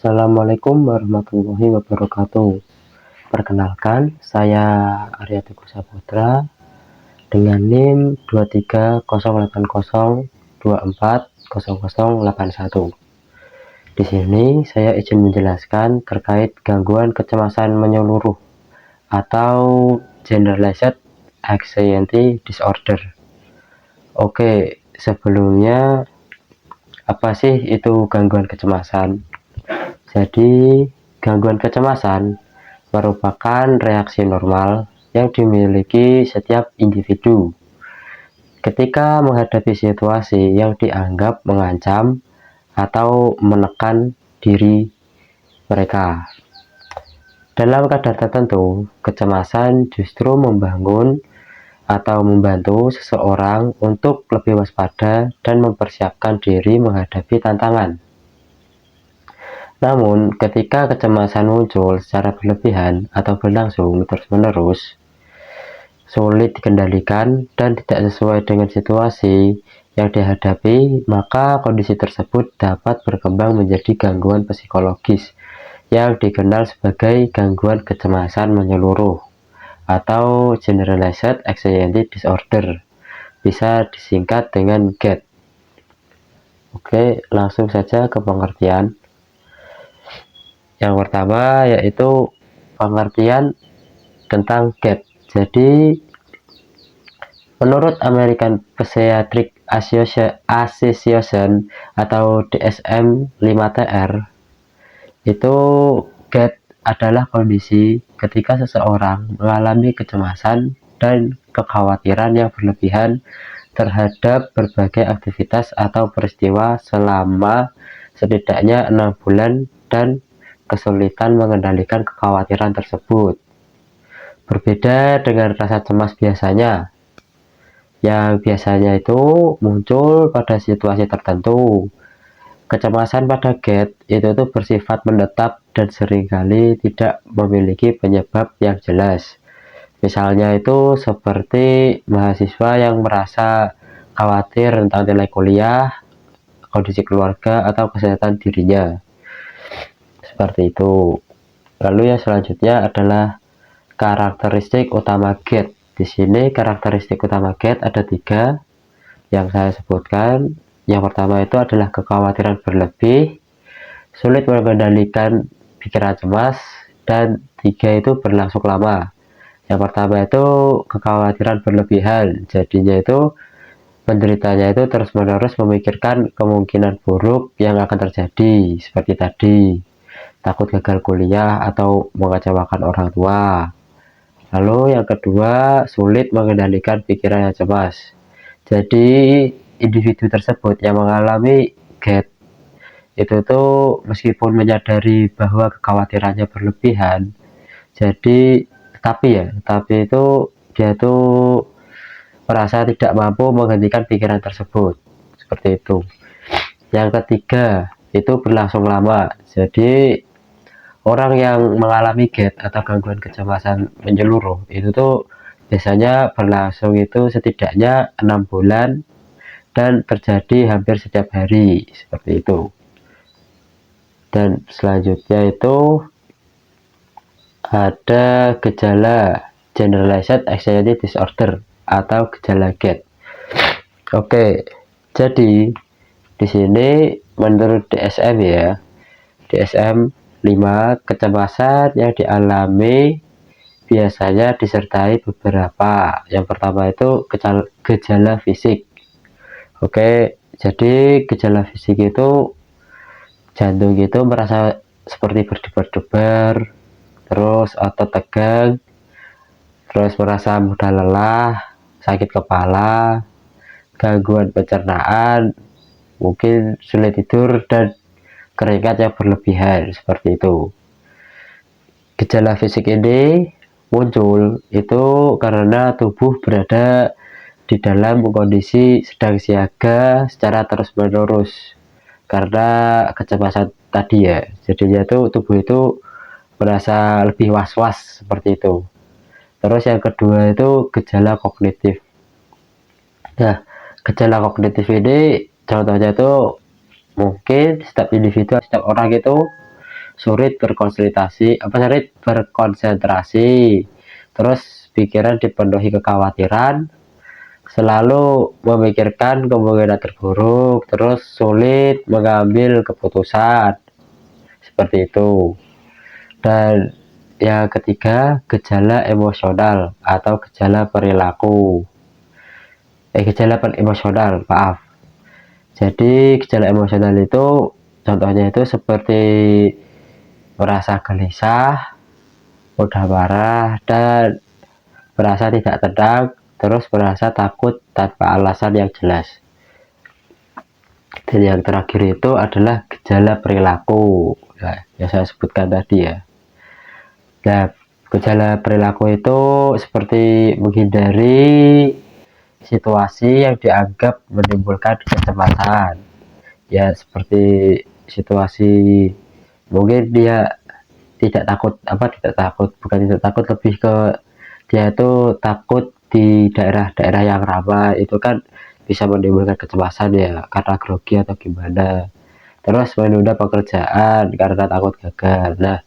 Assalamualaikum warahmatullahi wabarakatuh. Perkenalkan, saya Arya Teguh Saputra dengan NIM 230802404081. Di sini saya izin menjelaskan terkait gangguan kecemasan menyeluruh atau Generalized Anxiety Disorder. Oke, sebelumnya apa sih itu gangguan kecemasan? Jadi, gangguan kecemasan merupakan reaksi normal yang dimiliki setiap individu ketika menghadapi situasi yang dianggap mengancam atau menekan diri mereka. Dalam kadar tertentu, kecemasan justru membangun atau membantu seseorang untuk lebih waspada dan mempersiapkan diri menghadapi tantangan. Namun, ketika kecemasan muncul secara berlebihan atau berlangsung terus-menerus, sulit dikendalikan dan tidak sesuai dengan situasi yang dihadapi, maka kondisi tersebut dapat berkembang menjadi gangguan psikologis yang dikenal sebagai gangguan kecemasan menyeluruh atau Generalized Anxiety Disorder, bisa disingkat dengan GAD. Oke, langsung saja ke pengertian. Yang pertama yaitu pengertian tentang GAD. Jadi, menurut American Psychiatric Association atau DSM-5-TR, itu GAD adalah kondisi ketika seseorang mengalami kecemasan dan kekhawatiran yang berlebihan terhadap berbagai aktivitas atau peristiwa selama setidaknya 6 bulan dan kesulitan mengendalikan kekhawatiran tersebut. Berbeda dengan rasa cemas biasanya, yang biasanya itu muncul pada situasi tertentu. Kecemasan pada GAD itu tuh bersifat menetap dan seringkali tidak memiliki penyebab yang jelas. Misalnya itu seperti mahasiswa yang merasa khawatir tentang nilai kuliah, kondisi keluarga, atau kesehatan dirinya. Seperti itu. Lalu yang selanjutnya adalah karakteristik utama GAD. Di sini karakteristik utama GAD ada 3 yang saya sebutkan. Yang pertama itu adalah kekhawatiran berlebih, sulit mengendalikan pikiran cemas, dan 3 itu berlangsung lama. Yang pertama itu kekhawatiran berlebihan, jadinya itu penderitanya itu terus-menerus memikirkan kemungkinan buruk yang akan terjadi, seperti tadi, takut gagal kuliah atau mengecewakan orang tua. Lalu yang kedua, sulit mengendalikan pikiran yang cemas. Jadi individu tersebut yang mengalami GAD itu tuh meskipun menyadari bahwa kekhawatirannya berlebihan, tapi itu dia tuh merasa tidak mampu menghentikan pikiran tersebut, seperti itu. Yang ketiga itu berlangsung lama. Jadi orang yang mengalami GAD atau gangguan kecemasan menyeluruh itu tuh biasanya berlangsung itu setidaknya 6 bulan dan terjadi hampir setiap hari, seperti itu. Dan selanjutnya itu ada gejala Generalized Anxiety Disorder atau gejala GAD. Oke, jadi di sini menurut DSM ya, DSM 5, kecemasan yang dialami biasanya disertai beberapa. Yang pertama itu gejala fisik. Oke, jadi gejala fisik itu jantung itu merasa seperti berdebar-debar, terus otot tegang, terus merasa mudah lelah, sakit kepala, gangguan pencernaan, mungkin sulit tidur, dan keringat yang berlebihan, seperti itu. Gejala fisik ini muncul itu karena tubuh berada di dalam kondisi sedang siaga secara terus-menerus karena kecemasan tadi ya. Jadinya tuh tubuh itu merasa lebih was-was, seperti itu. Terus yang kedua itu gejala kognitif. Nah, gejala kognitif ini contohnya itu mungkin setiap individu, setiap orang itu sulit berkonsentrasi, terus pikiran dipenuhi kekhawatiran, selalu memikirkan kemungkinan terburuk, terus sulit mengambil keputusan, seperti itu. Dan yang ketiga, gejala emosional atau gejala perilaku. Gejala emosional, maaf. Jadi gejala emosional itu contohnya itu seperti merasa gelisah, mudah marah, dan merasa tidak tenang, terus merasa takut tanpa alasan yang jelas. Dan yang terakhir itu adalah gejala perilaku, nah, yang saya sebutkan tadi ya. Nah, gejala perilaku itu seperti menghindari situasi yang dianggap menimbulkan kecemasan, ya seperti situasi mungkin dia bukan tidak takut, lebih ke dia itu takut di daerah-daerah yang ramai, itu kan bisa menimbulkan kecemasan ya, karena grogi atau gimana. Terus menunda pekerjaan karena takut gagal. Nah,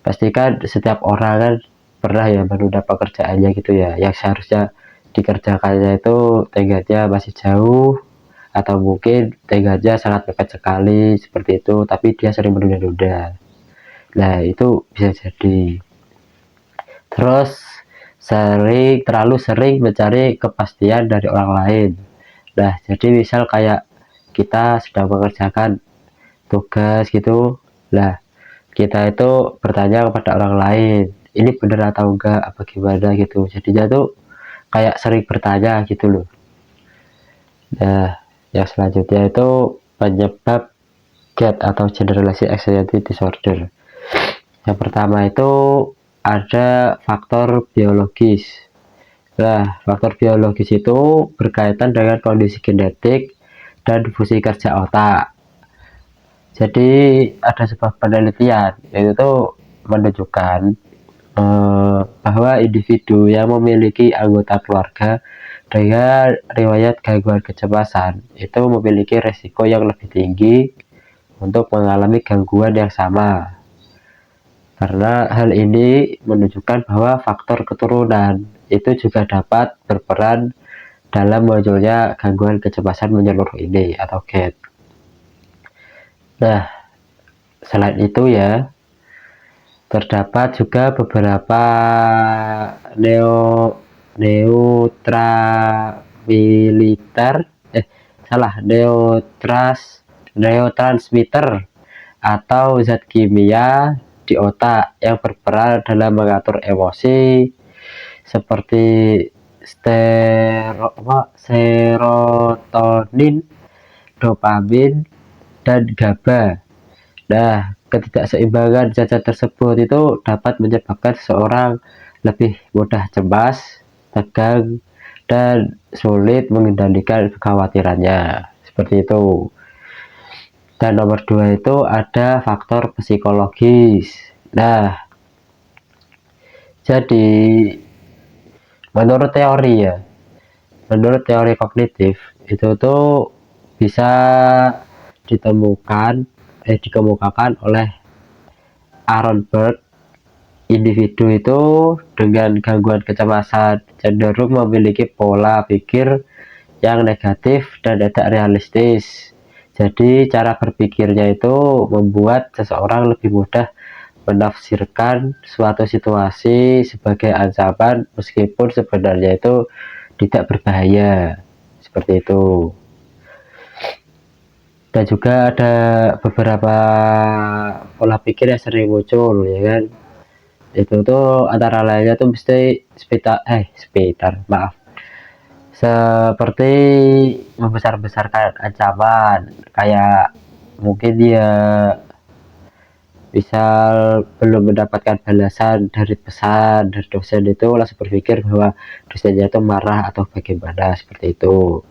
pastikan setiap orang kan pernah ya menunda pekerjaannya gitu ya, yang seharusnya dikerjakannya itu tenggatnya masih jauh, atau mungkin tenggatnya sangat dekat sekali seperti itu, tapi dia sering menunda-nunda. Nah, itu bisa jadi. Terus terlalu sering mencari kepastian dari orang lain. Nah, jadi misal kayak kita sedang mengerjakan tugas gitu, nah kita itu bertanya kepada orang lain, ini benar atau enggak, apa gimana gitu. Jadinya tuh kayak sering bertanya gitu loh. Nah, yang selanjutnya itu penyebab GAD atau Generalized Anxiety Disorder. Yang pertama itu ada faktor biologis. Nah, faktor biologis itu berkaitan dengan kondisi genetik dan fungsi kerja otak. Jadi ada sebuah penelitian yaitu menunjukkan bahwa individu yang memiliki anggota keluarga dengan riwayat gangguan kecemasan itu memiliki resiko yang lebih tinggi untuk mengalami gangguan yang sama. Karena hal ini menunjukkan bahwa faktor keturunan itu juga dapat berperan dalam munculnya gangguan kecemasan menyeluruh ini atau GAD. Nah, selain itu ya, terdapat juga beberapa neurotransmitter atau zat kimia di otak yang berperan dalam mengatur emosi, seperti serotonin, dopamin, dan GABA. Nah, ketidakseimbangan zat-zat tersebut itu dapat menyebabkan seseorang lebih mudah cemas, tegang, dan sulit mengendalikan kekhawatirannya. Seperti itu. Dan nomor 2 itu ada faktor psikologis. Nah, jadi menurut teori kognitif itu tuh bisa dikemukakan oleh Aaron Berg. Individu itu dengan gangguan kecemasan cenderung memiliki pola pikir yang negatif dan tidak realistis. Jadi cara berpikirnya itu membuat seseorang lebih mudah menafsirkan suatu situasi sebagai ancaman meskipun sebenarnya itu tidak berbahaya, seperti itu. Dan juga ada beberapa pola pikir yang sering muncul ya kan, itu tuh antara lainnya tuh mesti seperti membesar-besarkan ancaman, kayak mungkin dia misal belum mendapatkan balasan dari pesan dari dosen itu langsung berpikir bahwa dosennya itu marah atau bagaimana, seperti itu.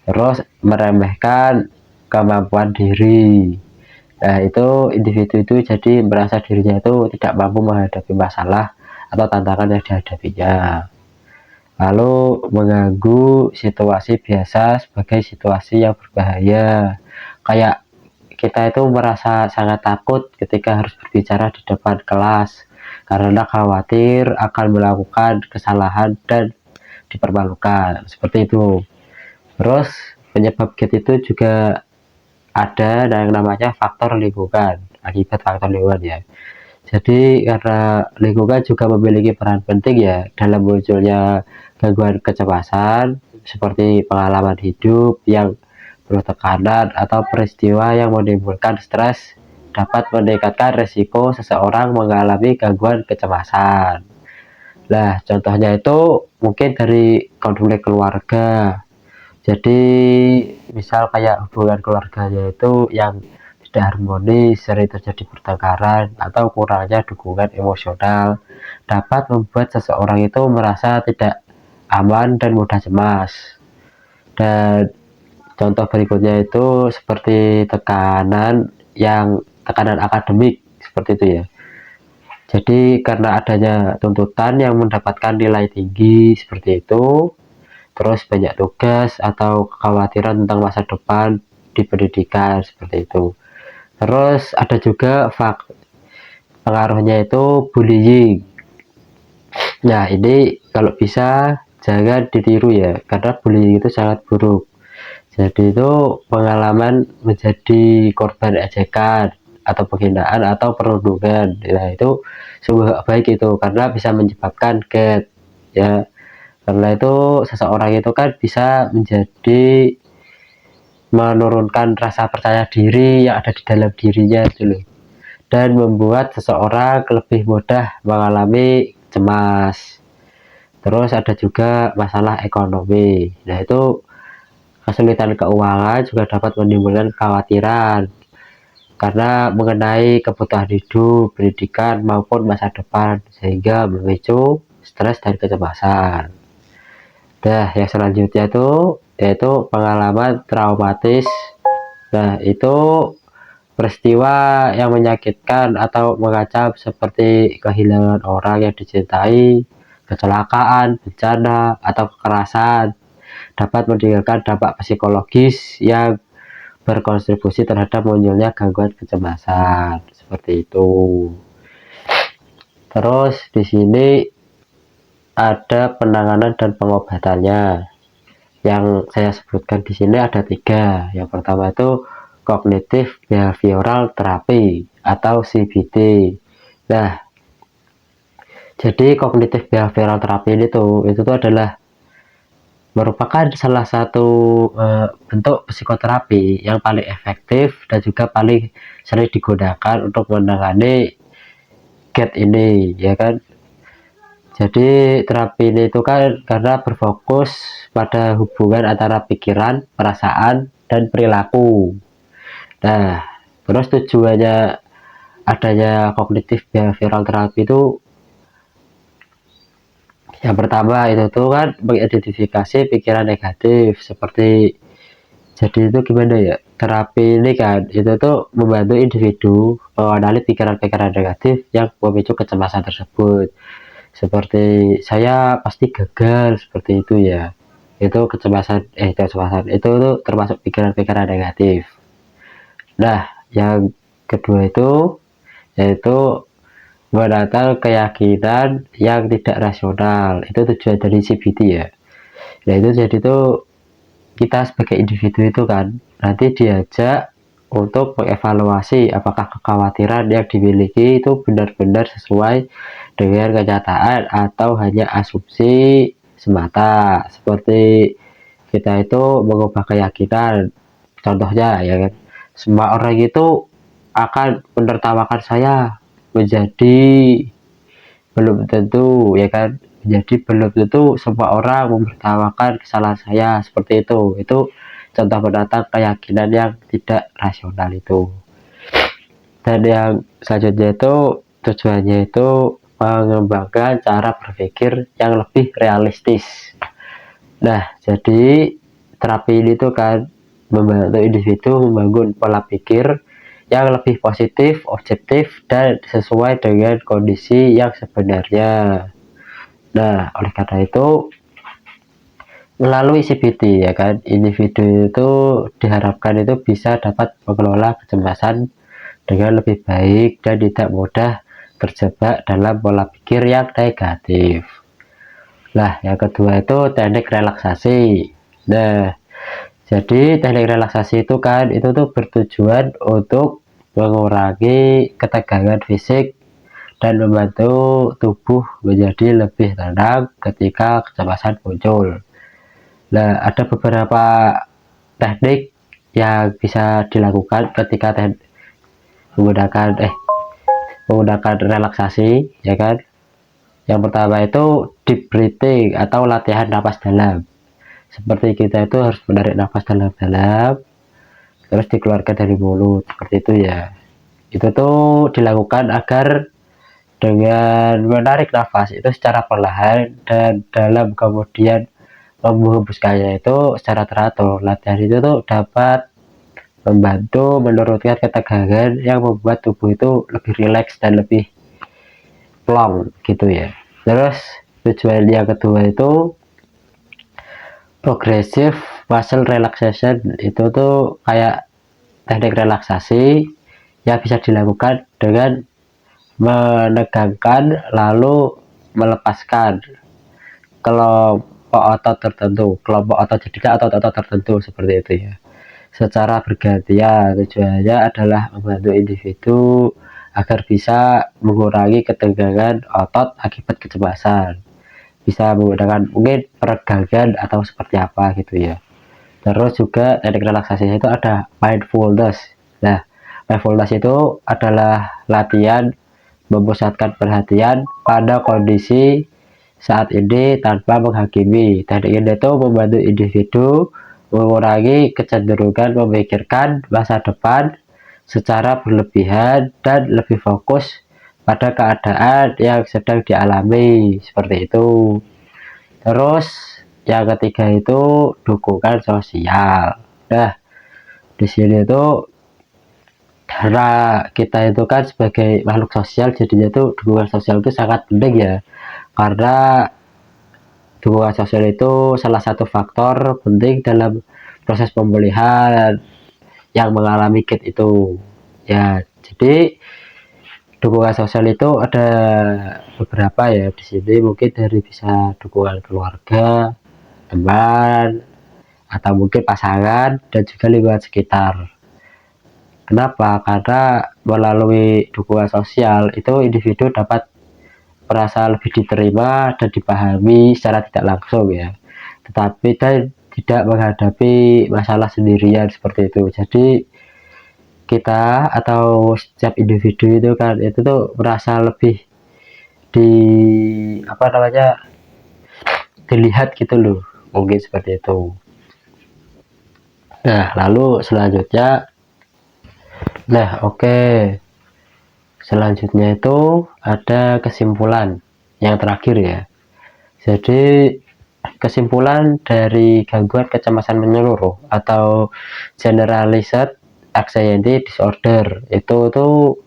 Terus meremehkan kemampuan diri. Nah, itu individu itu jadi merasa dirinya itu tidak mampu menghadapi masalah atau tantangan yang dihadapinya. Lalu mengganggu situasi biasa sebagai situasi yang berbahaya. Kayak kita itu merasa sangat takut ketika harus berbicara di depan kelas karena khawatir akan melakukan kesalahan dan dipermalukan, seperti itu. Terus penyebab GATE itu juga ada yang namanya faktor lingkungan, akibat faktor lingkungan ya. Jadi karena lingkungan juga memiliki peran penting ya dalam munculnya gangguan kecemasan, seperti pengalaman hidup yang penuh tekanan atau peristiwa yang menimbulkan stres dapat meningkatkan risiko seseorang mengalami gangguan kecemasan. Nah, contohnya itu mungkin dari konflik keluarga. Jadi, misal kayak hubungan keluarganya itu yang tidak harmonis, sering terjadi pertengkaran atau kurangnya dukungan emosional, dapat membuat seseorang itu merasa tidak aman dan mudah cemas. Dan contoh berikutnya itu seperti tekanan akademik, seperti itu ya. Jadi karena adanya tuntutan yang mendapatkan nilai tinggi seperti itu, terus banyak tugas atau kekhawatiran tentang masa depan di pendidikan seperti itu. Terus ada juga pengaruhnya itu bullying. Nah, ini kalau bisa jangan ditiru ya, karena bullying itu sangat buruk. Jadi itu pengalaman menjadi korban ejekan atau penghinaan atau perundungan. Nah, itu sungguh baik itu karena bisa menyebabkan GATE ya. Karena itu seseorang itu kan bisa menjadi menurunkan rasa percaya diri yang ada di dalam dirinya dulu dan membuat seseorang lebih mudah mengalami cemas. Terus ada juga masalah ekonomi. Nah, itu kesulitan keuangan juga dapat menimbulkan kekhawatiran karena mengenai kebutuhan hidup, pendidikan maupun masa depan sehingga memicu stres dan kecemasan. Nah, yang selanjutnya itu yaitu pengalaman traumatis. Nah, itu peristiwa yang menyakitkan atau mengancam seperti kehilangan orang yang dicintai, kecelakaan, bencana, atau kekerasan dapat meninggalkan dampak psikologis yang berkontribusi terhadap munculnya gangguan kecemasan seperti itu. Terus di sini ada penanganan dan pengobatannya. Yang saya sebutkan di sini ada 3. Yang pertama itu Cognitive Behavioral Therapy atau CBT. Nah, jadi Cognitive Behavioral Therapy itu tuh adalah merupakan salah satu bentuk psikoterapi yang paling efektif dan juga paling sering digunakan untuk menangani GATE ini, ya kan. Jadi terapi ini itu kan karena berfokus pada hubungan antara pikiran, perasaan, dan perilaku. Nah, terus tujuannya adanya Cognitive Behavioral Therapy itu yang pertama itu tuh kan mengidentifikasi pikiran negatif seperti, jadi itu gimana ya, terapi ini kan itu tuh membantu individu mengenali pikiran-pikiran negatif yang memicu kecemasan tersebut, seperti saya pasti gagal, seperti itu ya. Itu kecemasan itu tuh termasuk pikiran-pikiran negatif. Nah, yang kedua itu yaitu menatang keyakinan yang tidak rasional. Itu tujuan dari CBT ya. Nah, itu jadi tuh kita sebagai individu itu kan nanti diajak untuk mengevaluasi apakah kekhawatiran yang dimiliki itu benar-benar sesuai dengan kenyataan atau hanya asumsi semata, seperti kita itu mengubah keyakinan. Contohnya ya kan, semua orang itu akan menertawakan saya, menjadi belum tentu ya kan, jadi belum tentu semua orang menertawakan kesalahan saya, seperti itu contoh pendatang keyakinan yang tidak rasional itu. Dan yang selanjutnya itu tujuannya itu mengembangkan cara berpikir yang lebih realistis. Nah, jadi terapi ini tuh kan membantu individu membangun pola pikir yang lebih positif, objektif, dan sesuai dengan kondisi yang sebenarnya. Nah, oleh karena itu melalui CBT ya kan, individu itu diharapkan itu bisa dapat mengelola kecemasan dengan lebih baik dan tidak mudah terjebak dalam pola pikir yang negatif. Nah, yang kedua itu teknik relaksasi. Nah, jadi teknik relaksasi itu kan itu tuh bertujuan untuk mengurangi ketegangan fisik dan membantu tubuh menjadi lebih tenang ketika kecemasan muncul. Nah, ada beberapa teknik yang bisa dilakukan ketika menggunakan menggunakan relaksasi, ya kan? Yang pertama itu deep breathing atau latihan napas dalam. Seperti kita itu harus menarik nafas dalam-dalam, terus dikeluarkan dari mulut, seperti itu ya. Itu tuh dilakukan agar dengan menarik nafas itu secara perlahan dan dalam, kemudian menghembuskannya itu secara teratur. Latihan itu tuh dapat membantu menurunkan ketegangan yang membuat tubuh itu lebih rileks dan lebih plong gitu ya. Terus tujuan yang kedua itu progressive muscle relaxation. Itu tuh kayak teknik relaksasi yang bisa dilakukan dengan menegangkan lalu melepaskan kelompok otot jadinya otot-otot tertentu seperti itu ya, secara bergantian. Tujuannya adalah membantu individu agar bisa mengurangi ketegangan otot akibat kecemasan, bisa menggunakan mungkin peregangan atau seperti apa gitu ya. Terus juga teknik relaksasinya itu ada mindfulness. Nah, mindfulness itu adalah latihan memusatkan perhatian pada kondisi saat ini tanpa menghakimi. Teknik ini itu membantu individu mengurangi kecenderungan memikirkan masa depan secara berlebihan dan lebih fokus pada keadaan yang sedang dialami, seperti itu. Terus yang ketiga itu dukungan sosial. Nah, di sini tuh karena kita itu kan sebagai makhluk sosial, jadinya tuh dukungan sosial itu sangat penting ya, karena dukungan sosial itu salah satu faktor penting dalam proses pemulihan yang mengalami GERD itu ya. Jadi dukungan sosial itu ada beberapa ya di sini, mungkin dari bisa dukungan keluarga, teman, atau mungkin pasangan, dan juga lingkungan sekitar. Kenapa? Karena melalui dukungan sosial itu individu dapat merasa lebih diterima dan dipahami secara tidak langsung ya, tetapi dan tidak menghadapi masalah sendirian, seperti itu. Jadi kita atau setiap individu itu kan itu tuh merasa lebih di apa namanya dilihat gitu loh, mungkin seperti itu. Nah, lalu selanjutnya, oke, selanjutnya itu ada kesimpulan yang terakhir ya. Jadi kesimpulan dari gangguan kecemasan menyeluruh atau generalized anxiety disorder itu tuh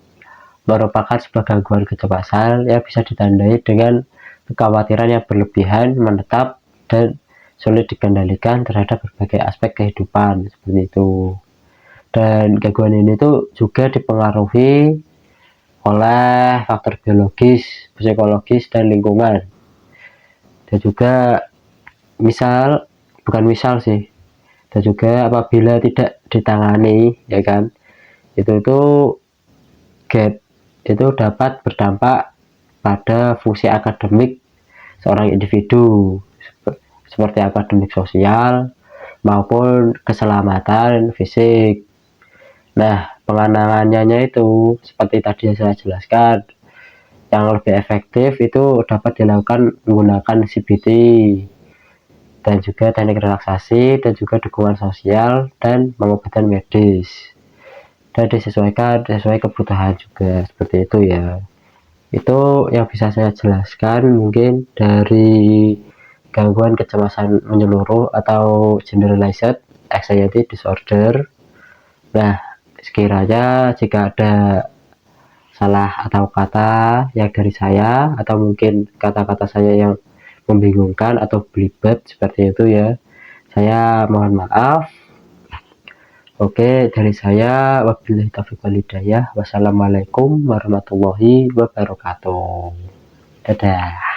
merupakan sebuah gangguan kecemasan yang bisa ditandai dengan kekhawatiran yang berlebihan, menetap, dan sulit dikendalikan terhadap berbagai aspek kehidupan, seperti itu. Dan gangguan ini tuh juga dipengaruhi oleh faktor biologis, psikologis, dan lingkungan. Dan juga bukan misal sih, dan juga apabila tidak ditangani ya kan, itu gap itu dapat berdampak pada fungsi akademik seorang individu, seperti akademik sosial maupun keselamatan fisik. Nah, penanganannya itu seperti tadi yang saya jelaskan, yang lebih efektif itu dapat dilakukan menggunakan CBT dan juga teknik relaksasi dan juga dukungan sosial dan pengobatan medis, dan disesuaikan sesuai kebutuhan juga, seperti itu ya. Itu yang bisa saya jelaskan mungkin dari gangguan kecemasan menyeluruh atau generalized anxiety disorder. Nah, sekiranya jika ada salah atau kata yang dari saya, atau mungkin kata-kata saya yang membingungkan atau belibet seperti itu ya, saya mohon maaf. Oke, dari saya wabillahi taufiq wal hidayah. Wassalamualaikum warahmatullahi wabarakatuh. Dadah.